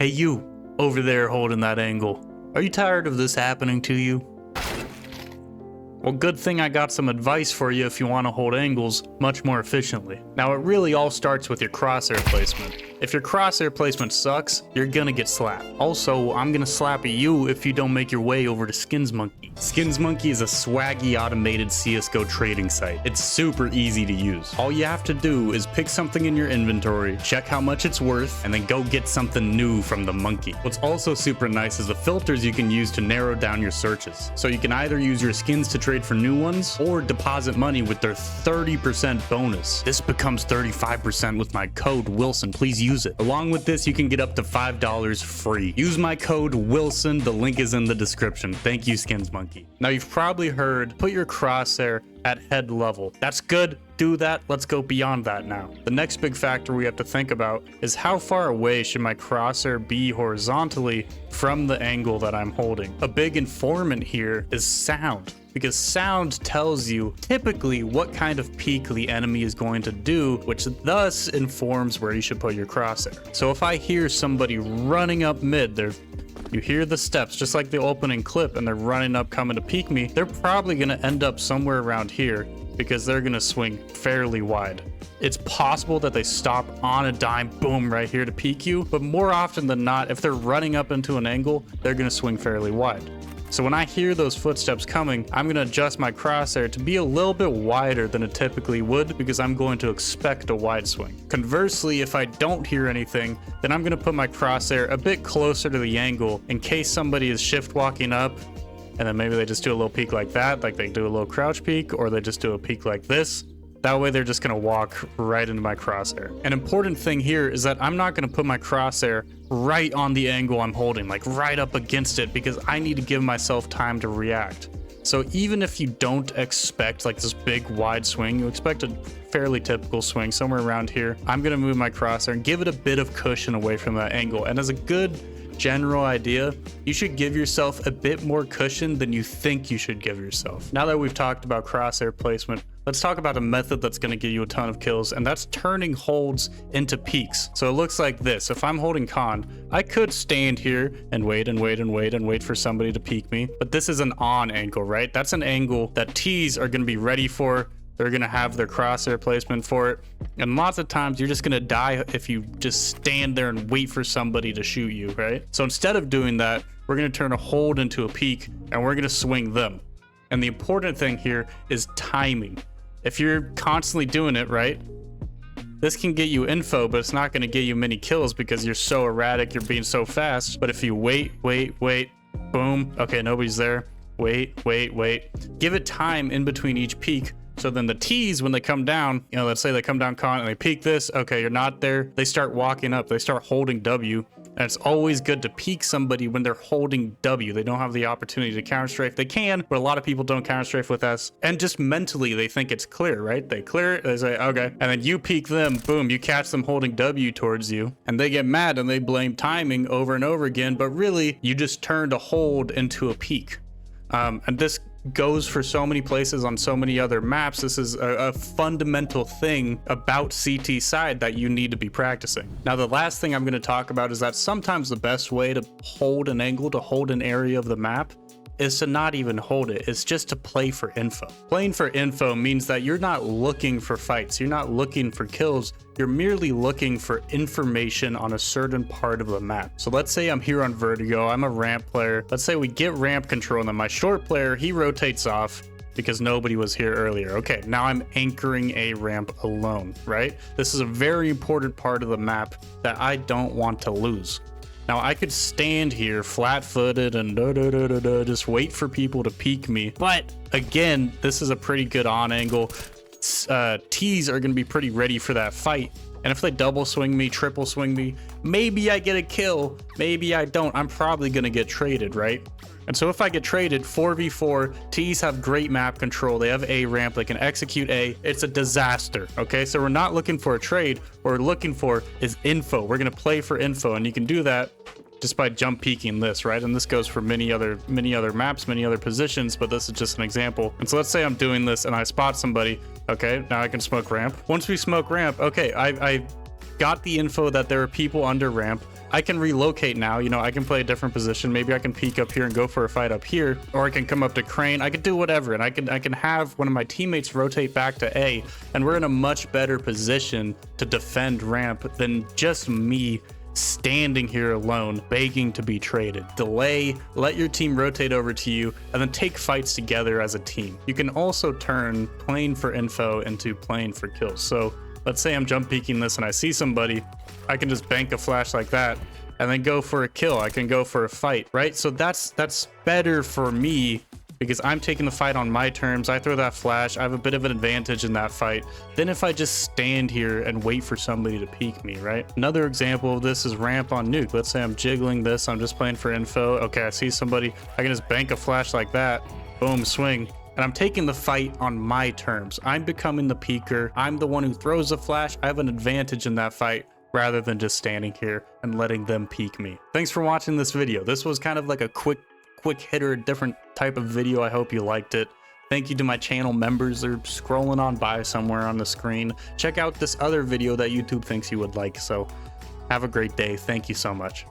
Hey, you over there holding that angle. Are you tired of this happening to you? Well, good thing I got some advice for you if you want to hold angles much more efficiently. Now, it really all starts with your crosshair placement. If your crosshair placement sucks, you're gonna get slapped. Also, I'm gonna slap at you if you don't make your way over to Skins Monkey. Skins Monkey is a swaggy automated CSGO trading site. It's super easy to use. All you have to do is pick something in your inventory, check how much it's worth, and then go get something new from the monkey. What's also super nice is the filters you can use to narrow down your searches. So you can either use your skins to trade for new ones or deposit money with their 30% bonus. This becomes 35% with my code Wilson. Please use it. Along with this, you can get up to $5 free. Use my code Wilson. The link is in the description. Thank you, Skins Monkey. Now, you've probably heard, put your crosshair at head level. That's good. Do that. Let's go beyond that now. The next big factor we have to think about is how far away should my crosshair be horizontally from the angle that I'm holding. A big informant here is sound, because sound tells you typically what kind of peek the enemy is going to do, which thus informs where you should put your crosshair. So if I hear somebody running up mid, you hear the steps just like the opening clip, and they're running up coming to peek me, they're probably going to end up somewhere around here because they're going to swing fairly wide. It's possible that they stop on a dime, boom, right here to peek you, but more often than not, if they're running up into an angle, they're going to swing fairly wide. So when I hear those footsteps coming, I'm going to adjust my crosshair to be a little bit wider than it typically would, because I'm going to expect a wide swing. Conversely, if I don't hear anything, then I'm going to put my crosshair a bit closer to the angle in case somebody is shift walking up, and then maybe they just do a little peek like that, like they do a little crouch peek, or they just do a peek like this. That way they're just going to walk right into my crosshair. An important thing here is that I'm not going to put my crosshair right on the angle I'm holding, like right up against it, because I need to give myself time to react. So even if you don't expect like this big wide swing, you expect a fairly typical swing somewhere around here, I'm going to move my crosshair and give it a bit of cushion away from that angle. And as a good general idea, you should give yourself a bit more cushion than you think you should give yourself. Now that we've talked about crosshair placement, let's talk about a method that's going to give you a ton of kills, and that's turning holds into peaks. So it looks like this. If I'm holding con, I could stand here and wait and wait and wait and wait for somebody to peek me, but this is an on angle, right? That's an angle that T's are going to be ready for. They're going to have their crosshair placement for it. And lots of times you're just going to die if you just stand there and wait for somebody to shoot you, right? So instead of doing that, we're going to turn a hold into a peek, and we're going to swing them. And the important thing here is timing. If you're constantly doing it, right, this can get you info, but it's not going to get you many kills because you're so erratic, you're being so fast. But if you wait, boom, okay, nobody's there. Wait. Give it time in between each peek. So then the T's, when they come down, you know, let's say they come down con and they peek this, okay, you're not there. They start walking up, they start holding W. And it's always good to peek somebody when they're holding W. They don't have the opportunity to counter strafe. They can, but a lot of people don't counter strafe with S. And just mentally, they think it's clear, right? They clear it, they say, okay. And then you peek them, boom, you catch them holding W towards you. And they get mad and they blame timing over and over again. But really, you just turned a hold into a peek. And this goes for so many places on so many other maps. This is a fundamental thing about CT side that you need to be practicing. Now, the last thing I'm going to talk about is that sometimes the best way to hold an angle, to hold an area of the map, is to not even hold it. It's just to play for info. Playing for info means that you're not looking for fights. You're not looking for kills. You're merely looking for information on a certain part of the map. So let's say I'm here on Vertigo. I'm a ramp player. Let's say we get ramp control, and then my short player, he rotates off because nobody was here earlier. Okay, now I'm anchoring a ramp alone, right? This is a very important part of the map that I don't want to lose. Now, I could stand here flat-footed and just wait for people to peek me. But again, this is a pretty good on angle. T's are going to be pretty ready for that fight. And if they double swing me, triple swing me, maybe I get a kill, maybe I don't. I'm probably going to get traded, right? And so if I get traded 4v4, T's have great map control. They have A ramp, they can execute A. It's a disaster, okay? So we're not looking for a trade. What we're looking for is info. We're gonna play for info, and you can do that just by jump peeking this, right? And this goes for many other maps, many other positions, but this is just an example. And so let's say I'm doing this and I spot somebody. Okay, now I can smoke ramp. Once we smoke ramp, okay, I got the info that there are people under ramp. I can relocate now. You know, I can play a different position. Maybe I can peek up here and go for a fight up here, or I can come up to crane. I can do whatever, and I can have one of my teammates rotate back to A, and we're in a much better position to defend ramp than just me standing here alone begging to be traded. Delay, let your team rotate over to you, and then take fights together as a team. You can also turn playing for info into playing for kills. So let's say I'm jump peeking this and I see somebody, I can just bank a flash like that and then go for a kill. I can go for a fight, right? So that's better for me because I'm taking the fight on my terms. I throw that flash, I have a bit of an advantage in that fight than if I just stand here and wait for somebody to peek me, right? Another example of this is ramp on nuke. Let's say I'm jiggling this, I'm just playing for info. Okay, I see somebody, I can just bank a flash like that, boom, swing. And I'm taking the fight on my terms. I'm becoming the peeker. I'm the one who throws the flash. I have an advantage in that fight rather than just standing here and letting them peek me. Thanks for watching this video. This was kind of like a quick hitter, different type of video. I hope you liked it. Thank you to my channel members. They're scrolling on by somewhere on the screen. Check out this other video that YouTube thinks you would like. So have a great day. Thank you so much.